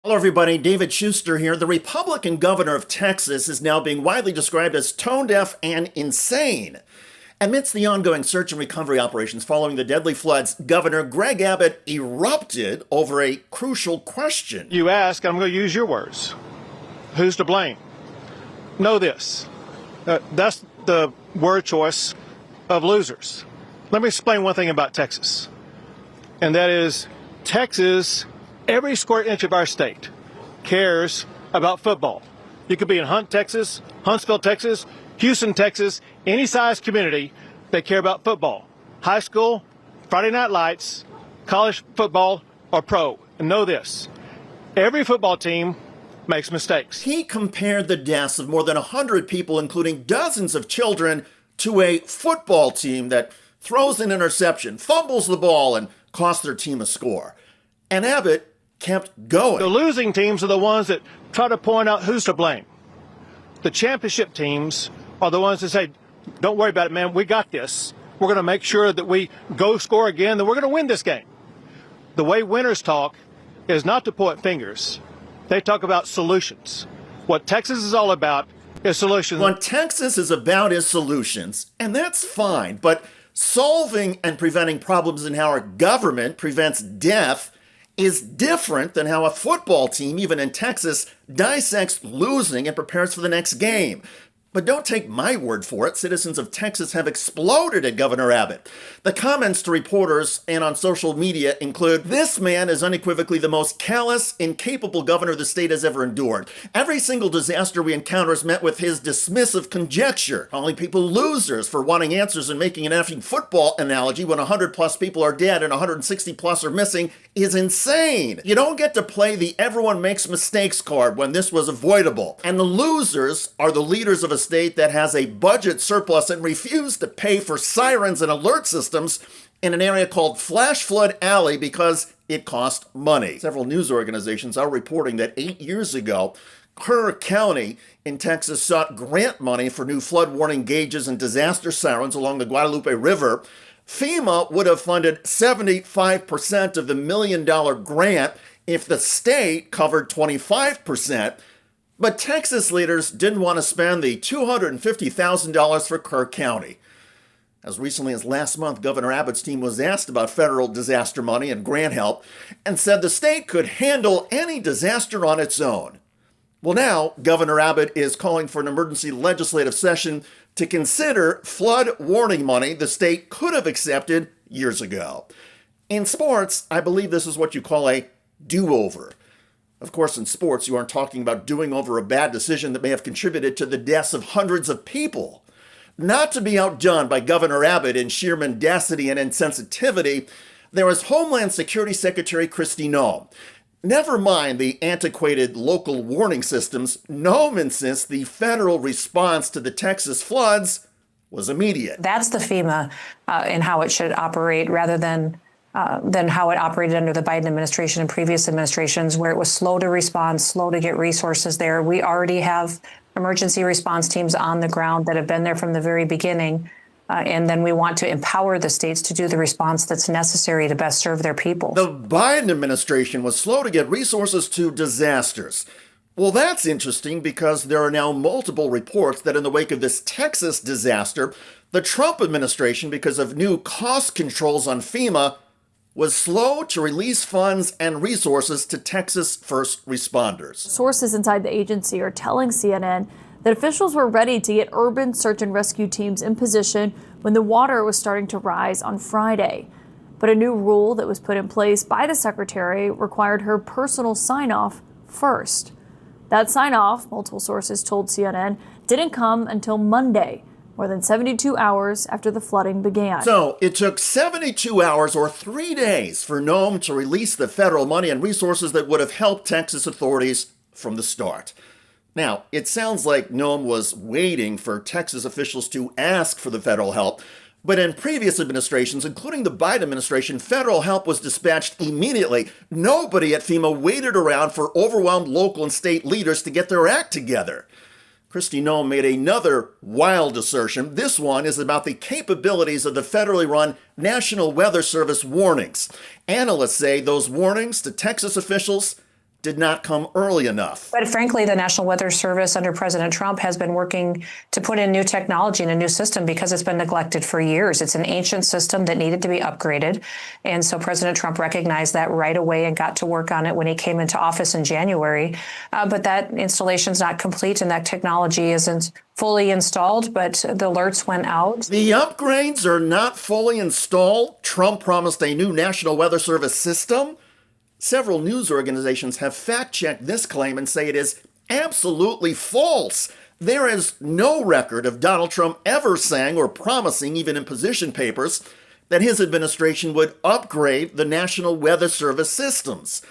Hello, everybody. David Schuster here. The Republican governor of Texas is now being widely described as tone deaf and insane. Amidst the ongoing search and recovery operations following the deadly floods, Governor Greg Abbott erupted over a crucial question. You ask, I'm going to use your words. Who's to blame? Know this. That's the word choice of losers. Let me explain one thing about Texas. And that is, Texas, every square inch of our state cares about football. You could be in Huntsville, Texas, Houston, Texas, any size community, they care about football. High school, Friday night lights, college football, or pro. And know this, every football team makes mistakes. He compared the deaths of more than 100 people, including dozens of children, to a football team that throws an interception, fumbles the ball, and costs their team a score. And Abbott kept going. The losing teams are the ones that try to point out who's to blame. The championship teams are the ones that say, don't worry about it, man, we got this. We're going to make sure that we go score again, that we're going to win this game. The way winners talk is not to point fingers. They talk about solutions. What Texas is all about is solutions. What Texas is about is solutions, and that's fine, but solving and preventing problems in how our government prevents death is different than how a football team, even in Texas, dissects losing and prepares for the next game. But don't take my word for it. Citizens of Texas have exploded at Governor Abbott. The comments to reporters and on social media include, "This man is unequivocally the most callous, incapable governor the state has ever endured. Every single disaster we encounter is met with his dismissive conjecture, calling people losers for wanting answers and making an effing football analogy when 100 plus people are dead and 160 plus are missing is insane. You don't get to play the everyone makes mistakes card when this was avoidable. And the losers are the leaders of a state that has a budget surplus and refused to pay for sirens and alert systems in an area called Flash Flood Alley because it cost money." Several news organizations are reporting that 8 years ago, Kerr County in Texas sought grant money for new flood warning gauges and disaster sirens along the Guadalupe River. FEMA would have funded 75% of the $1 million grant if the state covered 25%. But Texas leaders didn't want to spend the $250,000 for Kerr County. As recently as last month, Governor Abbott's team was asked about federal disaster money and grant help and said the state could handle any disaster on its own. Well, now Governor Abbott is calling for an emergency legislative session to consider flood warning money the state could have accepted years ago. In sports, I believe this is what you call a do-over. Of course, in sports, you aren't talking about doing over a bad decision that may have contributed to the deaths of hundreds of people. Not to be outdone by Governor Abbott in sheer mendacity and insensitivity, there is Homeland Security Secretary Kristi Noem. Never mind the antiquated local warning systems, Noem insists the federal response to the Texas floods was immediate. That's the FEMA and how it should operate rather than how it operated under the Biden administration and previous administrations, where it was slow to respond, slow to get resources there. We already have emergency response teams on the ground that have been there from the very beginning. And then we want to empower the states to do the response that's necessary to best serve their people. The Biden administration was slow to get resources to disasters. Well, that's interesting because there are now multiple reports that in the wake of this Texas disaster, the Trump administration, because of new cost controls on FEMA, was slow to release funds and resources to Texas first responders. Sources inside the agency are telling CNN that officials were ready to get urban search and rescue teams in position when the water was starting to rise on Friday. But a new rule that was put in place by the secretary required her personal sign-off first. That sign-off, multiple sources told CNN, didn't come until Monday, more than 72 hours after the flooding began. So it took 72 hours or 3 days for Noem to release the federal money and resources that would have helped Texas authorities from the start. Now, it sounds like Noem was waiting for Texas officials to ask for the federal help, but in previous administrations, including the Biden administration, federal help was dispatched immediately. Nobody at FEMA waited around for overwhelmed local and state leaders to get their act together. Kristi Noem made another wild assertion. This one is about the capabilities of the federally run National Weather Service warnings. Analysts say those warnings to Texas officials did not come early enough. But frankly, the National Weather Service under President Trump has been working to put in new technology and a new system because it's been neglected for years. It's an ancient system that needed to be upgraded. And so President Trump recognized that right away and got to work on it when he came into office in January. But that installation is not complete and that technology isn't fully installed, but the alerts went out. The upgrades are not fully installed. Trump promised a new National Weather Service system. Several news organizations have fact-checked this claim and say it is absolutely false. There is no record of Donald Trump ever saying or promising, even in position papers, that his administration would upgrade the National Weather Service systems.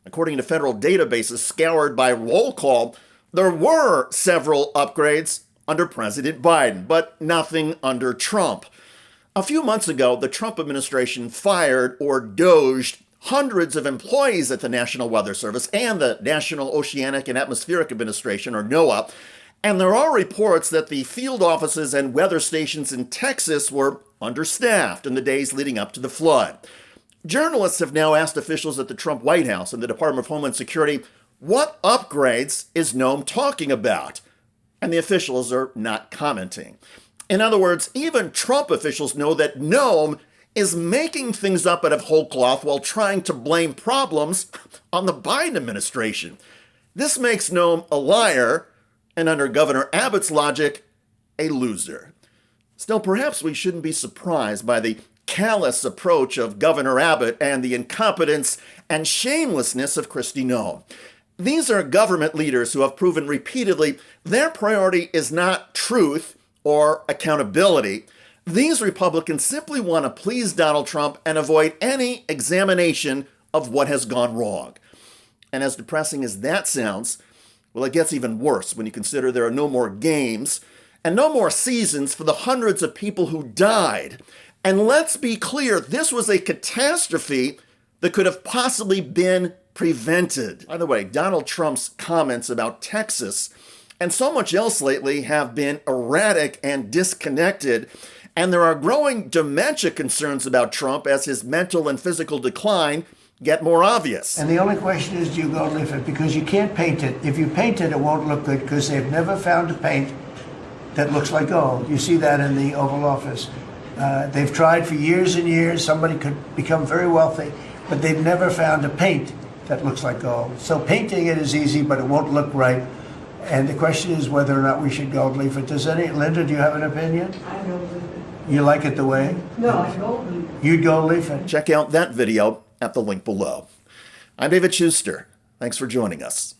According to federal databases scoured by roll call, there were several upgrades under President Biden, but nothing under Trump. A few months ago, the Trump administration fired or doged hundreds of employees at the National Weather Service and the National Oceanic and Atmospheric Administration, or NOAA, and there are reports that the field offices and weather stations in Texas were understaffed in the days leading up to the flood. Journalists have now asked officials at the Trump White House and the Department of Homeland Security, what upgrades is Noam talking about? And the officials are not commenting. In other words, even Trump officials know that Noam is making things up out of whole cloth while trying to blame problems on the Biden administration. This makes Noam a liar, and under Governor Abbott's logic, a loser. Still, perhaps we shouldn't be surprised by the callous approach of Governor Abbott and the incompetence and shamelessness of Kristi Noem. These are government leaders who have proven repeatedly their priority is not truth or accountability. These Republicans simply want to please Donald Trump and avoid any examination of what has gone wrong. And as depressing as that sounds, well, it gets even worse when you consider there are no more games and no more seasons for the hundreds of people who died. And let's be clear, this was a catastrophe that could have possibly been prevented. By the way, Donald Trump's comments about Texas and so much else lately have been erratic and disconnected. And there are growing dementia concerns about Trump as his mental and physical decline get more obvious. And the only question is, do you go leave it? Because you can't paint it. If you paint it, it won't look good because they've never found a paint that looks like gold. You see that in the Oval Office. They've tried for years and years. Somebody could become very wealthy, but they've never found a paint that looks like gold. So painting it is easy, but it won't look right. And the question is whether or not we should gold leaf it. Linda, do you have an opinion? I don't leave it. You like it the way? No, I don't leave it. You'd go leaf it. Check out that video at the link below. I'm David Schuster. Thanks for joining us.